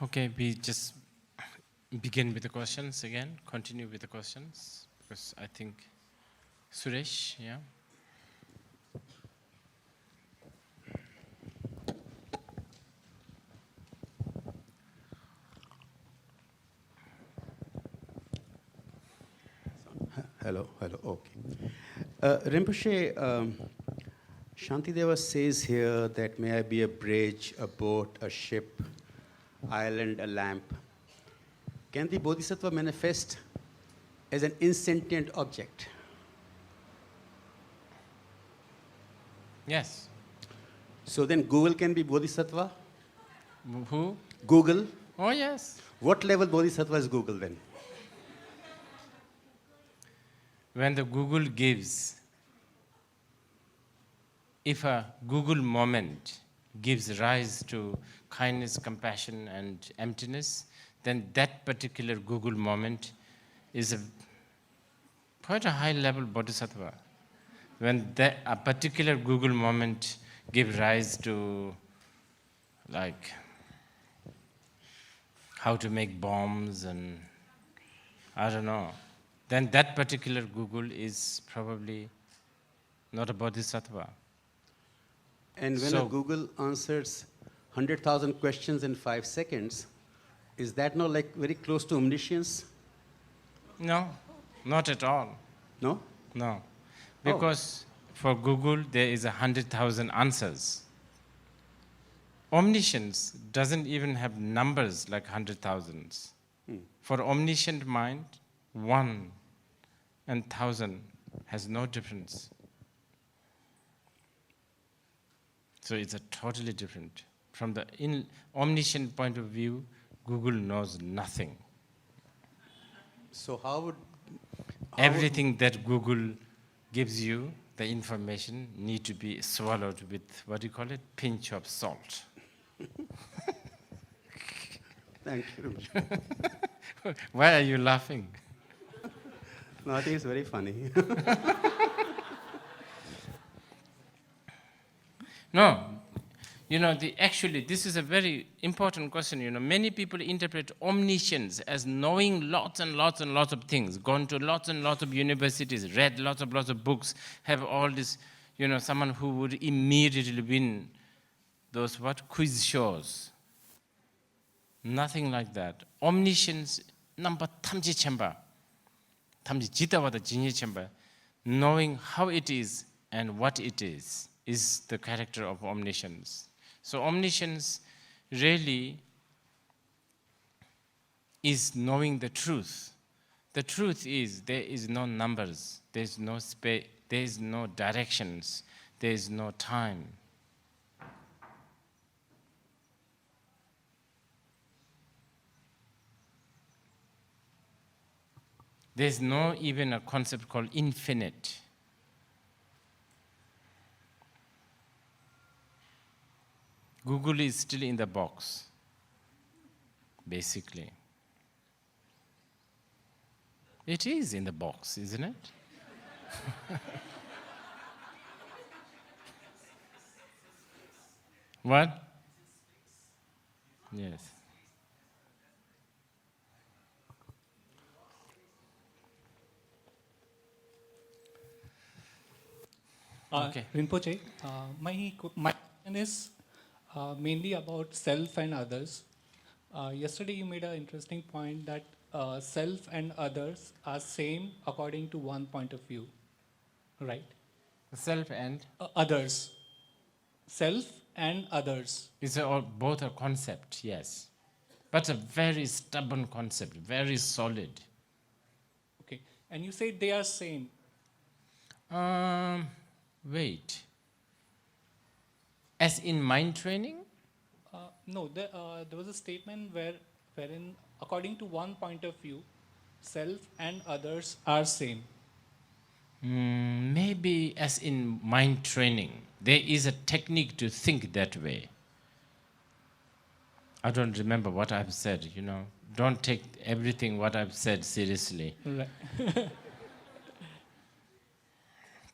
Okay, we just begin with the questions again, continue with the questions, because I think Suresh, yeah? Hello, okay. Rinpoche, Śāntideva says here that may I be a bridge, a boat, a ship, island, a lamp. Can the bodhisattva manifest as an insentient object? Yes. So then Google can be bodhisattva? Who? Google? Oh, yes. What level bodhisattva is Google then? When the Google gives, if a Google moment gives rise to kindness, compassion, and emptiness, then that particular Google moment is quite a high level bodhisattva. When a particular Google moment gives rise to, like, how to make bombs and I don't know, then that particular Google is probably not a bodhisattva. And when a Google answers 100,000 questions in 5 seconds, is that not like very close to omniscience? No, not at all. No? No. Because for Google, there is 100,000 answers. Omniscience doesn't even have numbers like 100,000s. For omniscient mind, 1 and 1,000 has no difference. So it's a totally different. From the omniscient point of view, Google knows nothing. So how would... Everything that Google gives you, the information, need to be swallowed with, what do you call it? Pinch of salt. Thank you. Why are you laughing? No, I think it's very funny. No, actually, this is a very important question. Many people interpret omniscience as knowing lots and lots and lots of things, gone to lots and lots of universities, read lots of books, have all this, someone who would immediately win those quiz shows. Nothing like that. Omniscience, number tamji chemba, tamji jitawada jinye chemba, knowing how it is and what it is the character of omniscience. So omniscience really is knowing the truth. The truth is there is no numbers, there is no space, there is no directions, there is no time. There is no even a concept called infinite. Google is still in the box, basically. It is in the box, isn't it? What? Yes. Okay. Rinpoche, my question is mainly about self and others. Yesterday you made an interesting point that self and others are same according to one point of view, right? Self and? Others. Self and others. It's both a concept, yes. But a very stubborn concept, very solid. Okay. And you say they are same. Wait. As in mind training? No, there was a statement wherein, according to one point of view, self and others are same. Maybe as in mind training. There is a technique to think that way. I don't remember what I've said, Don't take everything what I've said seriously. Right.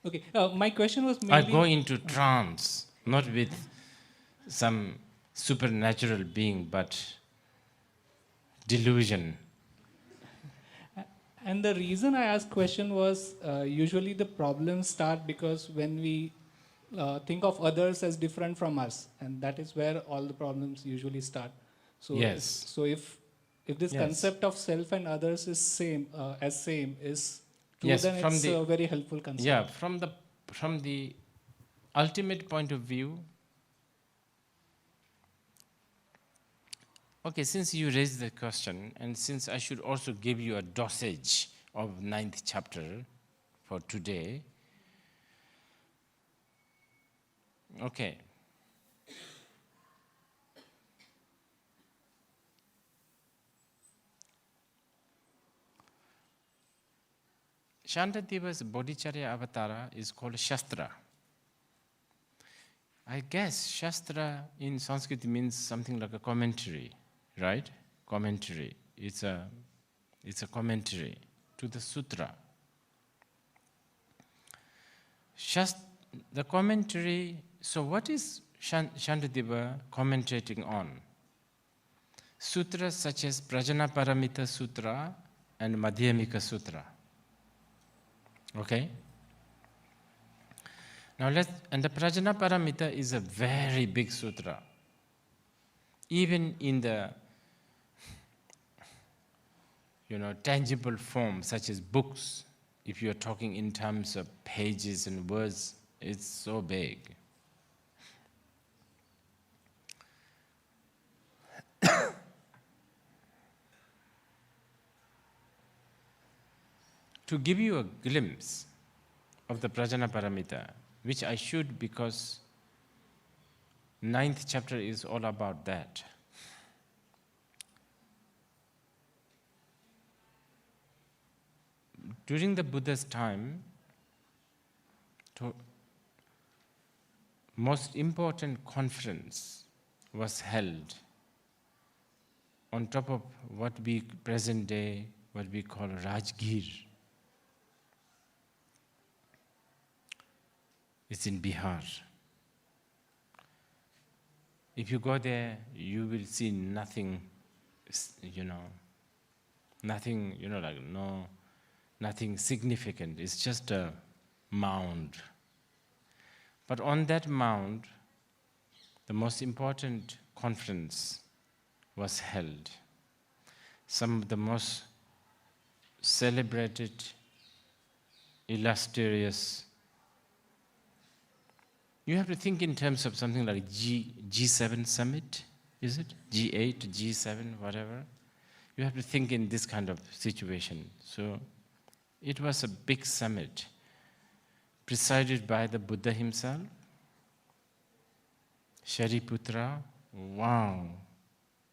Okay, my question was mainly... I go into trance, not with some supernatural being, but delusion. And the reason I asked question was usually the problems start because when we think of others as different from us, and that is where all the problems usually start. So Yes. if this Yes. concept of self and others is same is true, Yes, then from it's the- a very helpful concept. Yeah, from the ultimate point of view. Okay, since you raised the question, and since I should also give you a dosage of 9th chapter for today. Okay. Śāntideva's Bodhicaryāvatāra is called Shastra. I guess Shastra in Sanskrit means something like a commentary, right? Commentary. It's a commentary to the sutra. The commentary, so what is Śāntideva commentating on? Sutras such as Prajanaparamita Sutra and Madhyamika Sutra. Okay? Now and the Prajanaparamita is a very big sutra. Even in the tangible form, such as books, if you're talking in terms of pages and words, it's so big. To give you a glimpse of the Prajanaparamita, which I should because 9th chapter is all about that. During the Buddha's time, most important conference was held on top of what we present day, what we call Rajgir. It's in Bihar. If you go there, you will see nothing, nothing significant. It's just a mound. But on that mound, the most important conference was held. Some of the most celebrated, illustrious. You have to think in terms of something like G7 summit, is it? G8, G7, whatever. You have to think in this kind of situation. So it was a big summit presided by the Buddha himself, Shariputra. Wow,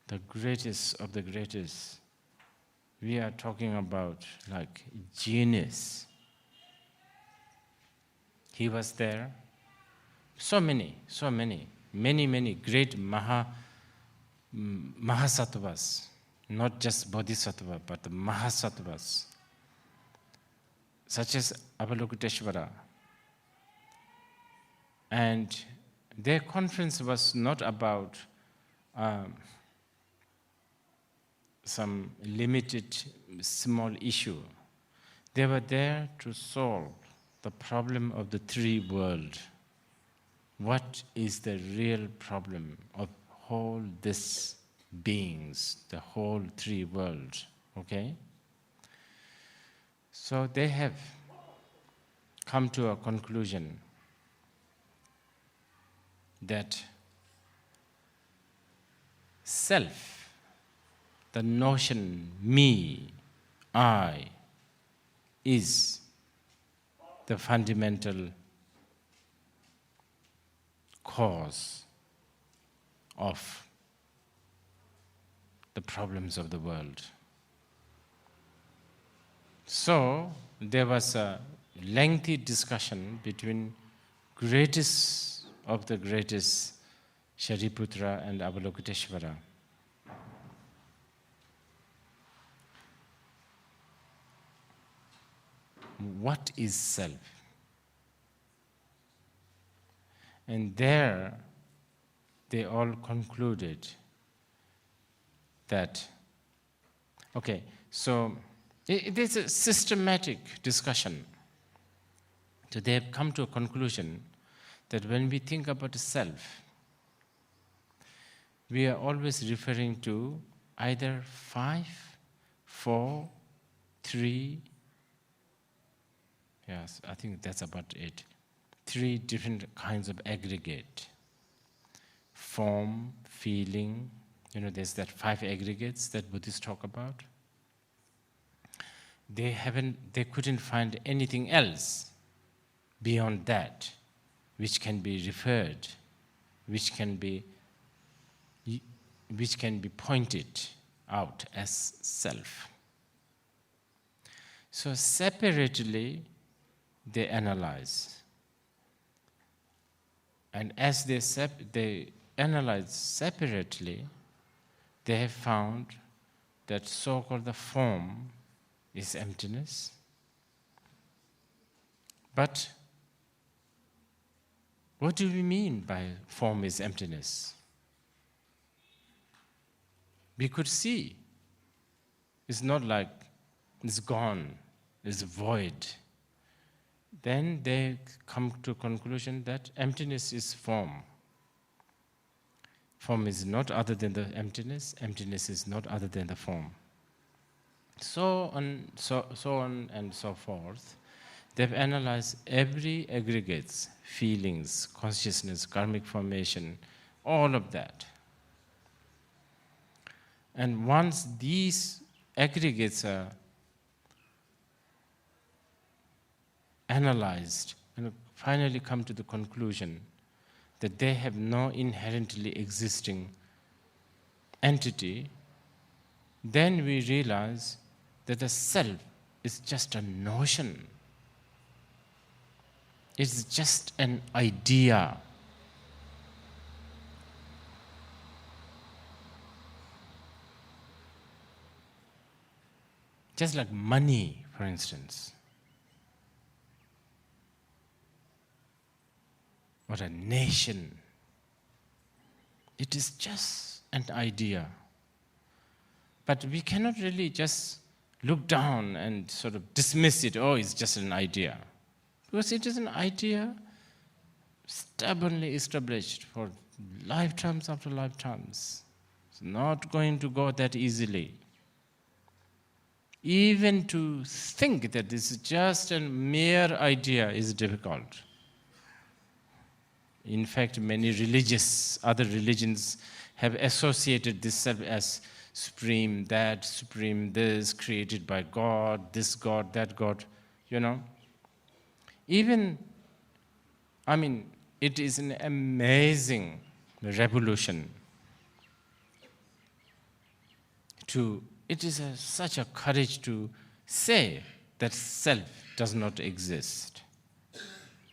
the greatest of the greatest. We are talking about like genius. He was there. So many great mahasattvas, not just bodhisattva, but mahasattvas, such as Avalokiteshvara. And their conference was not about some limited small issue. They were there to solve the problem of the three worlds. What is the real problem of whole this beings, the whole three worlds, okay? So they have come to a conclusion that self, the notion me, I, is the fundamental cause of the problems of the world. So there was a lengthy discussion between greatest of the greatest, Shariputra and Avalokiteshvara. What is self? And there they all concluded that Okay, so it is a systematic discussion. So they have come to a conclusion that when we think about self, we are always referring to either 5, 4, 3, yes, I think that's about it. 3 different kinds of aggregate. Form, feeling, there's that 5 aggregates that Buddhists talk about. They couldn't find anything else beyond that, which can be referred, which can be pointed out as self. So separately, they analyze. And as they analyze separately, they have found that so-called the form is emptiness. But what do we mean by form is emptiness? We could see. It's not like it's gone, it's void. Then they come to a conclusion that emptiness is form. Form is not other than the emptiness. Emptiness is not other than the form. So on and so forth. They've analyzed every aggregates, feelings, consciousness, karmic formation, all of that. And once these aggregates are analyzed and finally come to the conclusion that they have no inherently existing entity, then we realize that the self is just a notion. It's just an idea. Just like money, for instance. Or a nation. It is just an idea. But we cannot really just look down and sort of dismiss it, oh, it's just an idea. Because it is an idea stubbornly established for lifetimes after lifetimes. It's not going to go that easily. Even to think that this is just a mere idea is difficult. In fact, many other religions have associated this self as supreme, that, supreme, this, created by God, this God, that God, Even, it is an amazing revolution. It is such a courage to say that self does not exist.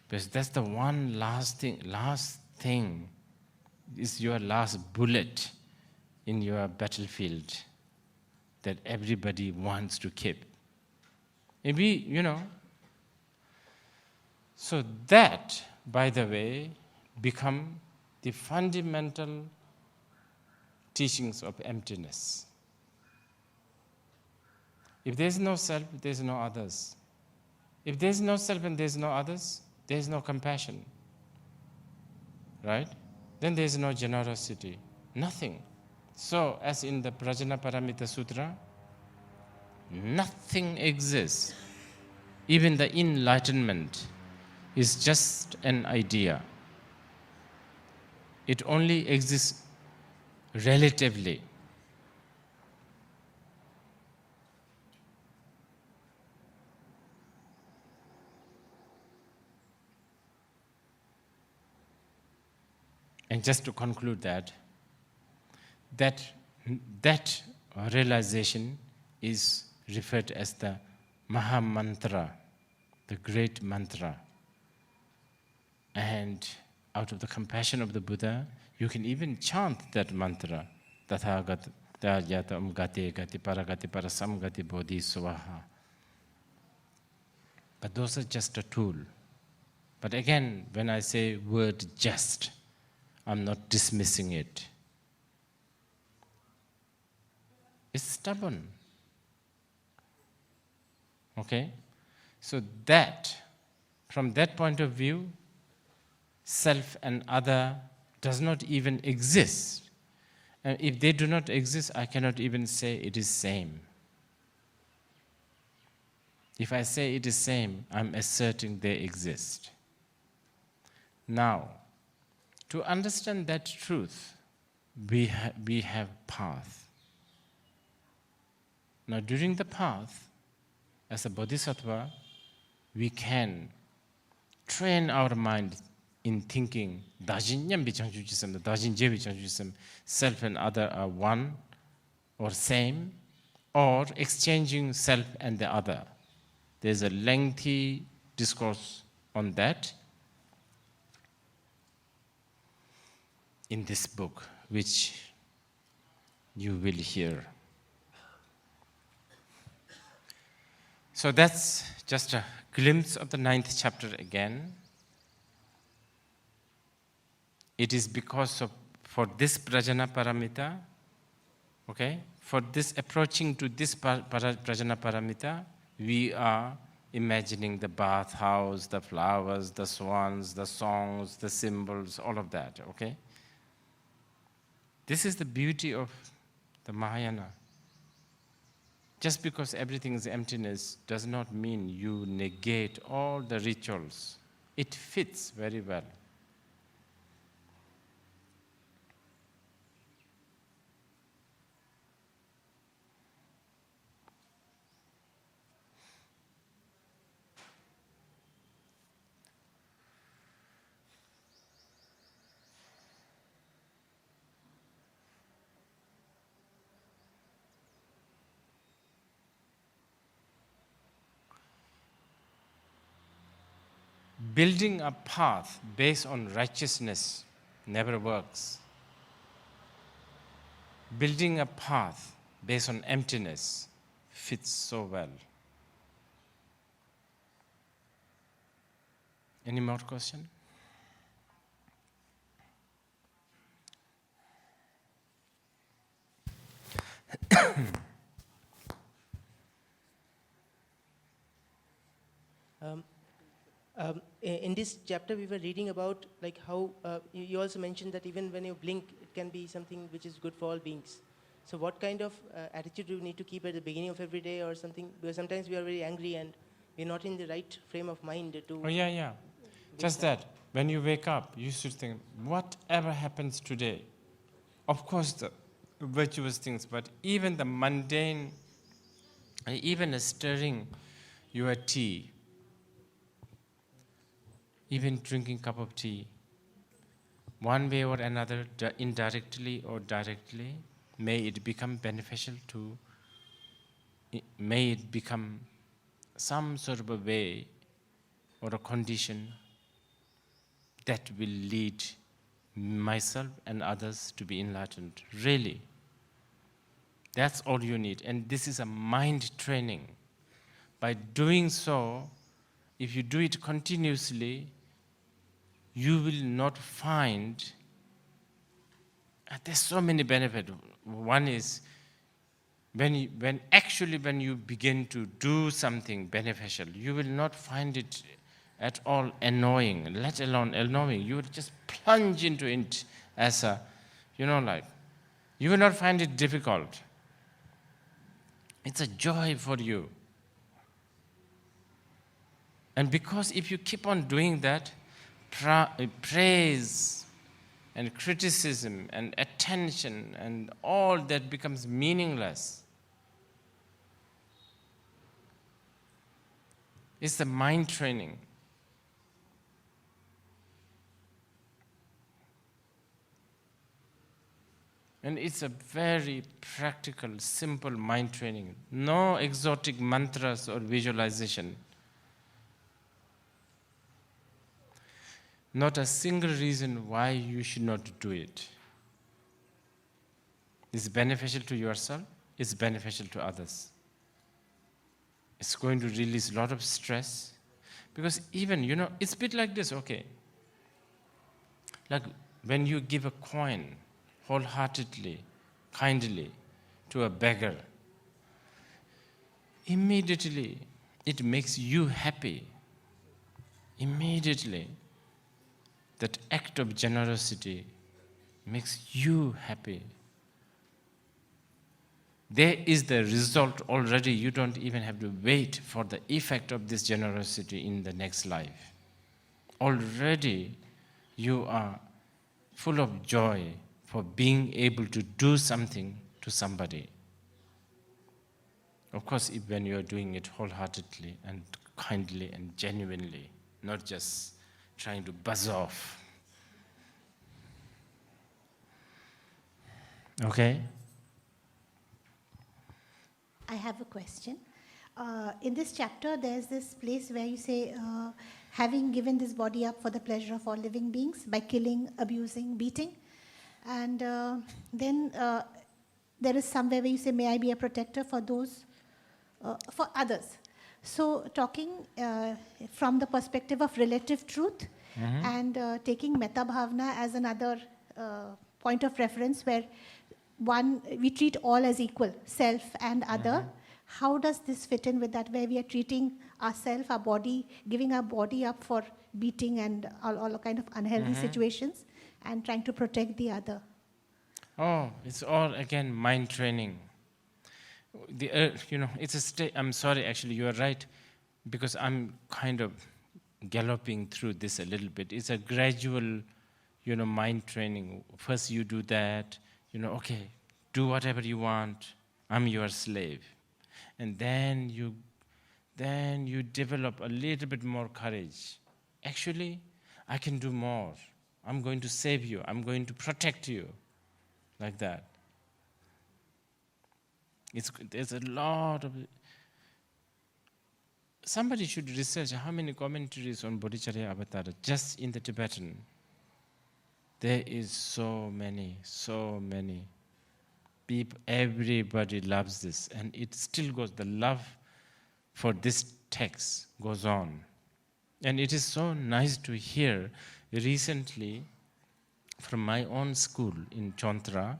Because that's the one last thing is your last bullet in your battlefield that everybody wants to keep. Maybe, So that, by the way, become the fundamental teachings of emptiness. If there's no self, there's no others. If there's no self and there's no others, there's no compassion, right? Then there's no generosity, nothing. So, as in the Prajnaparamita Sutra, nothing exists. Even the enlightenment is just an idea. It only exists relatively. And just to conclude that realization is referred as the Maha Mantra, the great mantra. And out of the compassion of the Buddha, you can even chant that mantra, Tathagata yatam gati gati paragati parasam gati bodhi swaha. But those are just a tool. But again, when I say word just, I'm not dismissing it. It's stubborn. Okay? So that, from that point of view, self and other does not even exist. And if they do not exist, I cannot even say it is same. If I say it is same, I'm asserting they exist. Now, to understand that truth, we have path. Now, during the path, as a bodhisattva, we can train our mind in thinking, self and other are one or same, or exchanging self and the other. There's a lengthy discourse on that in this book, which you will hear. So that's just a glimpse of the 9th chapter again. It is because of, for this prajna paramita, okay, for this approaching to this prajna paramita, we are imagining the bathhouse, the flowers, the swans, the songs, the symbols, all of that, okay? This is the beauty of the Mahayana. Just because everything is emptiness does not mean you negate all the rituals. It fits very well. Building a path based on righteousness never works. Building a path based on emptiness fits so well. Any more question? In this chapter, we were reading about like how you also mentioned that even when you blink, it can be something which is good for all beings. So, what kind of attitude do you need to keep at the beginning of every day, or something? Because sometimes we are very angry and we're not in the right frame of mind to. Oh yeah. Just that. When you wake up, you should think, whatever happens today, of course the virtuous things, but even the mundane, even stirring your tea, even drinking a cup of tea, one way or another, indirectly or directly, may it become beneficial to, may it become some sort of a way or a condition that will lead myself and others to be enlightened. Really. That's all you need. And this is a mind training. By doing so, if you do it continuously, you will not find, there's so many benefits. One is, when you begin to do something beneficial, you will not find it at all annoying, let alone annoying. You would just plunge into it as a, you will not find it difficult. It's a joy for you. And because if you keep on doing that, praise and criticism and attention and all that becomes meaningless. It's the mind training. And it's a very practical, simple mind training. No exotic mantras or visualization. Not a single reason why you should not do it. It's beneficial to yourself, it's beneficial to others. It's going to release a lot of stress. Because even, it's a bit like this, okay. Like when you give a coin wholeheartedly, kindly to a beggar, immediately it makes you happy. Immediately, that act of generosity makes you happy. There is the result already. You don't even have to wait for the effect of this generosity in the next life. Already you are full of joy for being able to do something to somebody. Of course, when you are doing it wholeheartedly and kindly and genuinely, not just trying to buzz off. Okay? I have a question. In this chapter, there's this place where you say, having given this body up for the pleasure of all living beings by killing, abusing, beating. And then there is somewhere where you say, may I be a protector for those, for others. So talking from the perspective of relative truth and taking metta bhavana as another point of reference where one, we treat all as equal, self and other. How does this fit in with that, where we are treating ourself, our body, giving our body up for beating and all kind of unhealthy situations, and trying to protect the other? Oh, it's all again mind training. It's a state. I'm sorry, actually, you are right, because I'm kind of galloping through this a little bit. It's a gradual, mind training. First you do that. Okay, do whatever you want, I'm your slave. And then you develop a little bit more courage. Actually, I can do more. I'm going to save you, I'm going to protect you, like that. There's a lot of... Somebody should research how many commentaries on Bodhicaryāvatāra just in the Tibetan. There is so many. People, everybody loves this, and it still goes. The love for this text goes on. And it is so nice to hear recently from my own school in Chantra,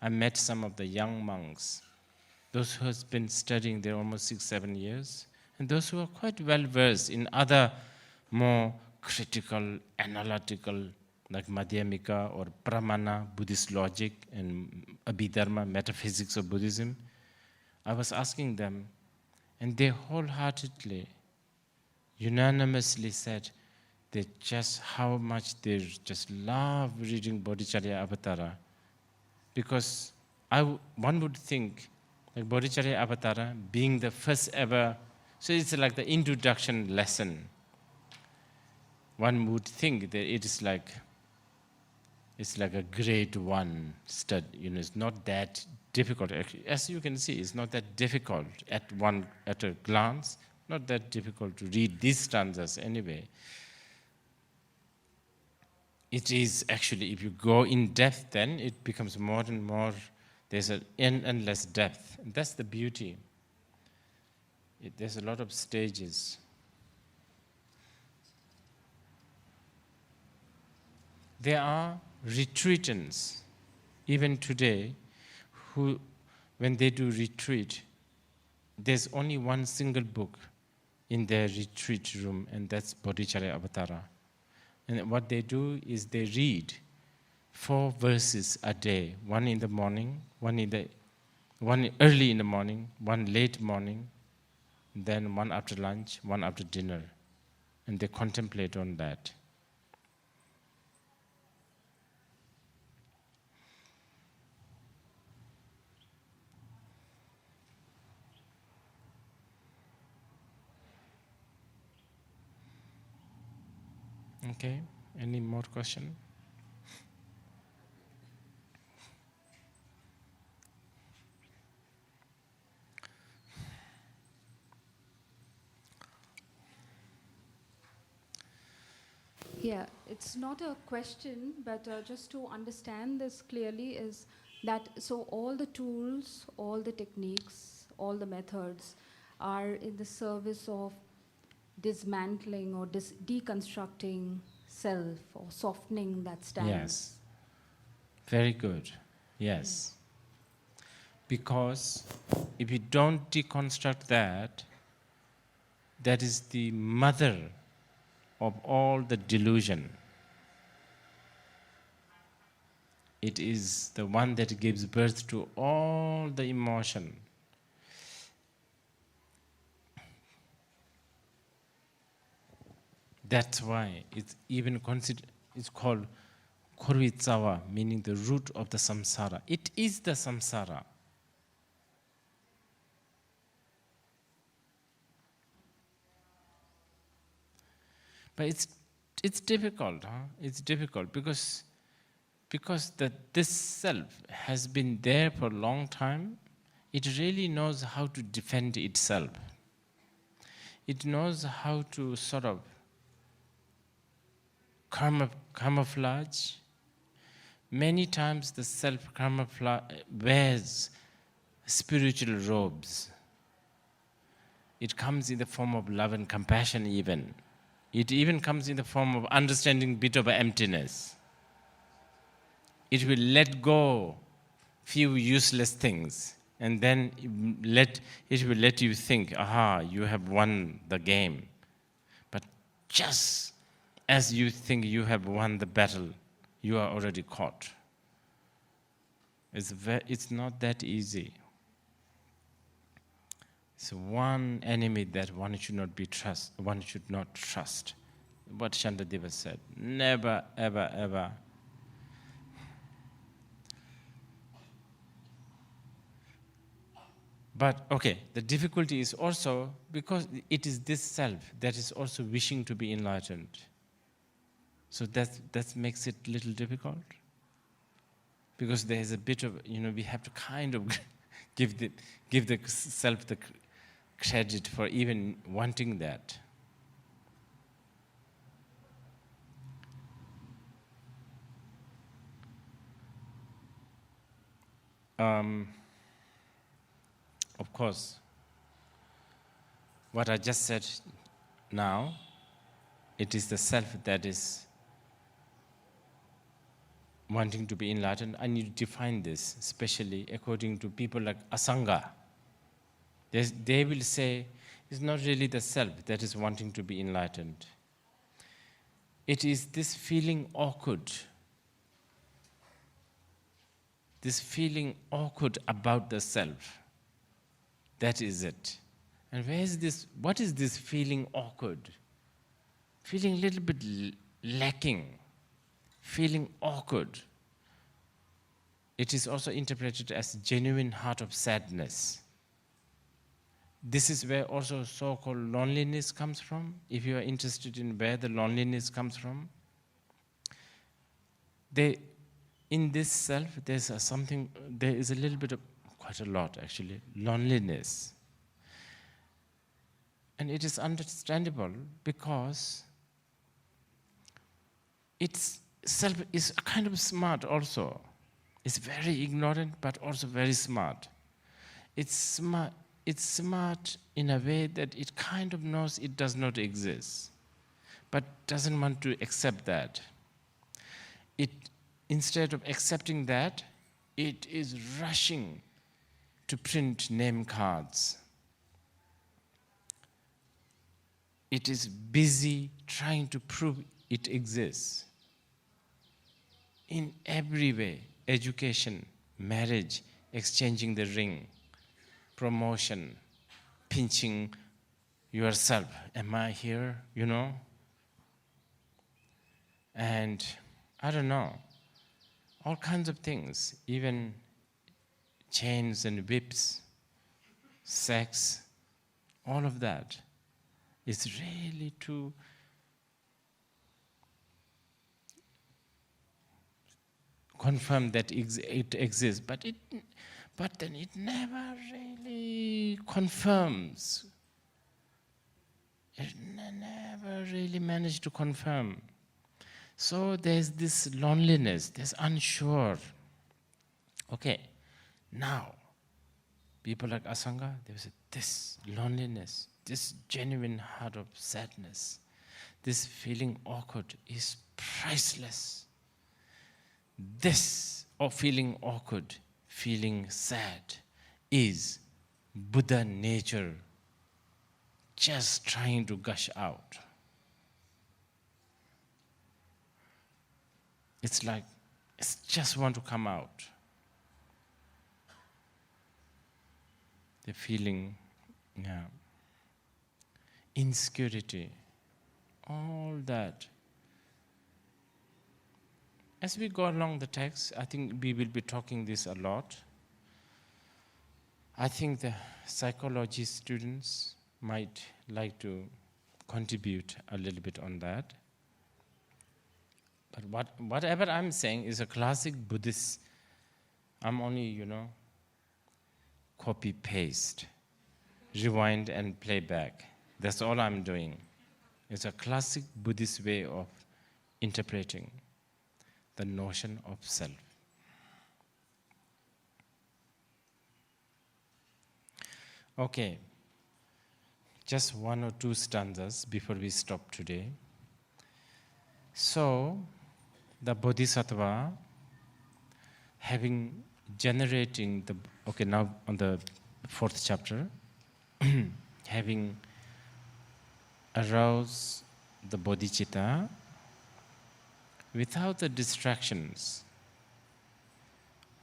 I met some of the young monks, those who have been studying there almost 6-7 years, and those who are quite well versed in other more critical, analytical, like Madhyamika or Pramana, Buddhist logic, and Abhidharma, metaphysics of Buddhism. I was asking them, and they wholeheartedly, unanimously said that just how much they just love reading Bodhicaryāvatāra, because one would think, like Bodhicaryāvatāra being the first ever, so it's like the introduction lesson. One would think that it is like, it's like a grade 1 study. It's not that difficult. As you can see, it's not that difficult at a glance. Not that difficult to read these stanzas anyway. It is actually, if you go in depth, then it becomes more and more. There's an endless depth. And that's the beauty. There's a lot of stages. There are retreatants, even today, who, when they do retreat, there's only one single book in their retreat room, and that's Bodhicaryāvatāra. And what they do is they read 4 verses a day, one in the morning, one early in the morning, one late morning, then one after lunch, one after dinner. And they contemplate on that. Okay, any more question? Yeah, it's not a question, but just to understand this clearly is that, so all the tools, all the techniques, all the methods are in the service of dismantling or deconstructing self or softening that stance. Yes. Very good. Yes. Because if you don't deconstruct that, that is the mother of all the delusion. It is the one that gives birth to all the emotion. That's why it's even it's called Korvitsawa, meaning the root of the samsara. It is the samsara. But it's difficult, huh? It's difficult because this self has been there for a long time. It really knows how to defend itself. It knows how to sort of camouflage. Many times the self wears spiritual robes. It comes in the form of love and compassion even. It even comes in the form of understanding bit of emptiness. It will let go few useless things, and then it will let you think, aha, you have won the game. But just as you think you have won the battle, you are already caught. It's not that easy. It's one enemy that one should not trust. What Śāntideva said, never, ever, ever. But okay, the difficulty is also because it is this self that is also wishing to be enlightened. So that makes it a little difficult. Because there is a bit of, we have to kind of give the self the credit for even wanting that. Of course, what I just said now, it is the self that is wanting to be enlightened. I need to define this, especially according to people like Asanga. They will say it's not really the self that is wanting to be enlightened. It is this feeling awkward. This feeling awkward about the self. That is it. And what is this feeling awkward? Feeling a little bit lacking. Feeling awkward. It is also interpreted as genuine heart of sadness. This is where also so-called loneliness comes from. If you are interested in where the loneliness comes from, in this self, there is a little bit of, quite a lot actually, loneliness. And it is understandable because its self is kind of smart also. It's very ignorant but also very smart. It's smart in a way that it kind of knows it does not exist, but doesn't want to accept that. Instead of accepting that, it is rushing to print name cards. It is busy trying to prove it exists. In every way, education, marriage, exchanging the ring, promotion, pinching yourself. Am I here? And I don't know, all kinds of things, even chains and whips, sex, all of that is really to confirm that it exists, but then it never really confirms. It never really managed to confirm. So there's this loneliness, there's unsure. Okay, now, people like Asanga, they say, this loneliness, this genuine heart of sadness, this feeling awkward is priceless. This, or feeling awkward, feeling sad, is Buddha nature just trying to gush out. It's like, it's just want to come out. The feeling, insecurity, all that. As we go along the text, I think we will be talking this a lot. I think the psychology students might like to contribute a little bit on that. But whatever I'm saying is a classic Buddhist. I'm only, copy paste, rewind and play back. That's all I'm doing. It's a classic Buddhist way of interpreting the notion of self. Okay, just one or two stanzas before we stop today. So, the Bodhisattva, generating the, now on the 4th chapter, having aroused the bodhicitta without the distractions,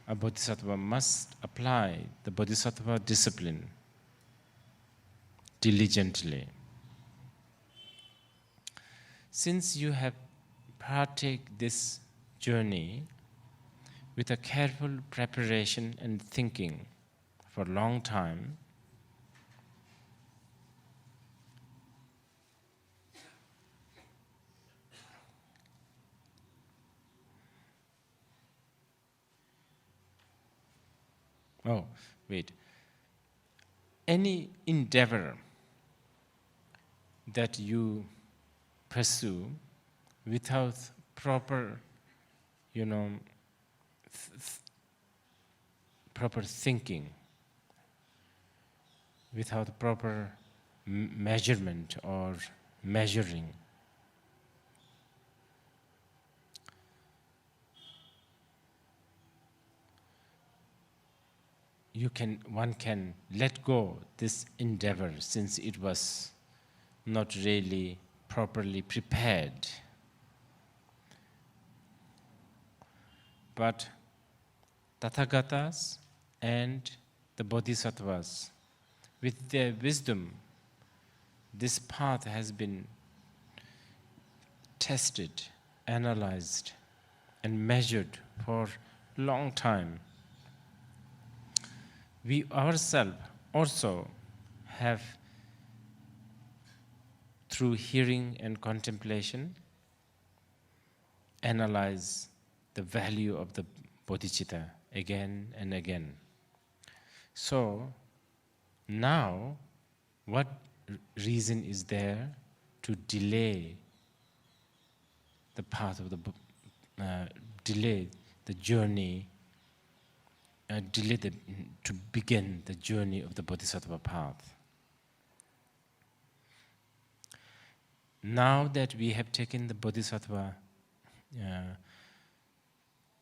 a bodhisattva must apply the bodhisattva discipline diligently. Since you have partake this journey with a careful preparation and thinking for a long time, any endeavor that you pursue without proper, proper thinking, without proper measurement or measuring, one can let go this endeavor since it was not really properly prepared. But Tathagatas and the Bodhisattvas, with their wisdom, this path has been tested, analyzed, and measured for a long time. We ourselves also have, through hearing and contemplation, analyze the value of the bodhicitta again and again. So now, what reason is there to delay the path of delay the journey, to begin the journey of the bodhisattva path? Now that we have taken the bodhisattva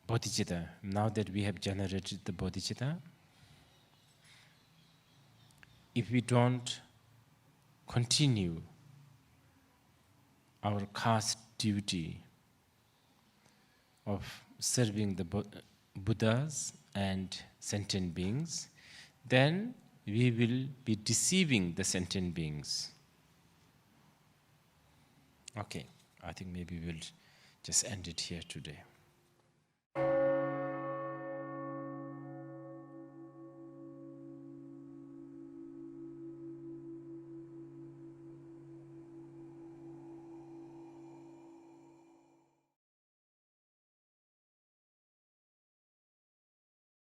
bodhicitta, now that we have generated the bodhicitta, if we don't continue our caste duty of serving the Buddhas and sentient beings, then we will be deceiving the sentient beings. Okay, I think maybe we'll just end it here today.